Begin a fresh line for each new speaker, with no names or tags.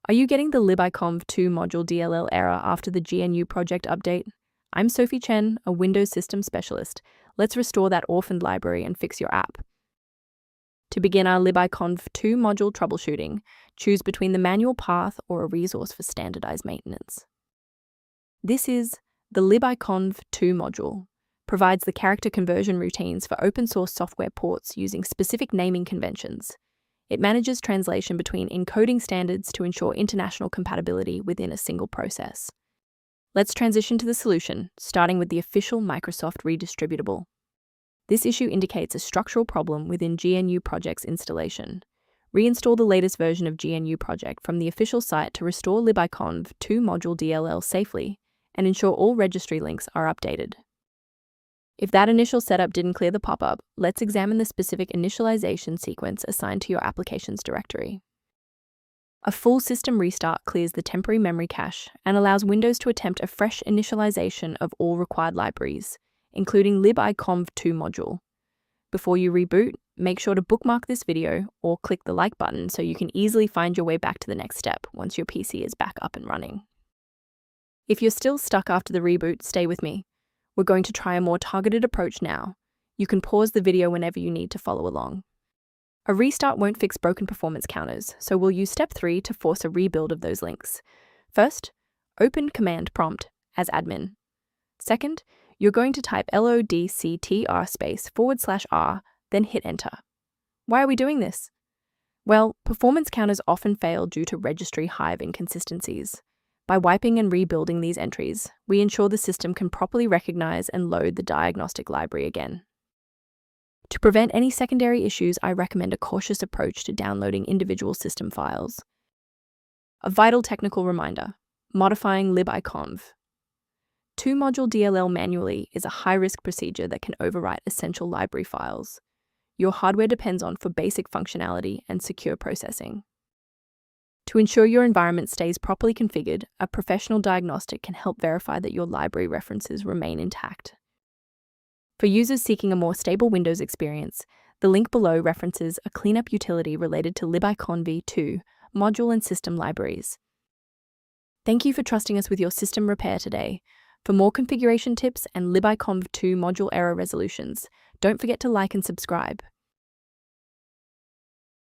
Are you getting the libiconv2 module DLL error after the GNU Project update? I'm Sophie Chen, a Windows system specialist. Let's restore that orphaned library and fix your app. To begin our libiconv2 module troubleshooting, choose between the manual path or a resource for standardized maintenance. This is the libiconv2 module. Provides the character conversion routines for open source software ports using specific naming conventions. It manages translation between encoding standards to ensure international compatibility within a single process. Let's transition to the solution, starting with the official Microsoft redistributable. This issue indicates a structural problem within GNU Project's installation. Reinstall the latest version of GNU Project from the official site to restore libiconv2 module DLL safely and ensure all registry links are updated. If that initial setup didn't clear the pop-up, let's examine the specific initialization sequence assigned to your applications directory. A full system restart clears the temporary memory cache and allows Windows to attempt a fresh initialization of all required libraries, including libiconv2 module. Before you reboot, make sure to bookmark this video or click the like button so you can easily find your way back to the next step once your PC is back up and running. If you're still stuck after the reboot, stay with me. We're going to try a more targeted approach now. You can pause the video whenever you need to follow along. A restart won't fix broken performance counters, so we'll use step 3 to force a rebuild of those links. First, open command prompt as admin. Second, you're going to type lodctr//r, then hit enter. Why are we doing this? Well, performance counters often fail due to registry hive inconsistencies. By wiping and rebuilding these entries, we ensure the system can properly recognize and load the diagnostic library again. To prevent any secondary issues, I recommend a cautious approach to downloading individual system files. A vital technical reminder: modifying libiconv2 module DLL manually is a high-risk procedure that can overwrite essential library files your hardware depends on for basic functionality and secure processing. To ensure your environment stays properly configured, a professional diagnostic can help verify that your library references remain intact. For users seeking a more stable Windows experience, the link below references a cleanup utility related to libiconv2 module and system libraries. Thank you for trusting us with your system repair today. For more configuration tips and libiconv2 module error resolutions, don't forget to like and subscribe.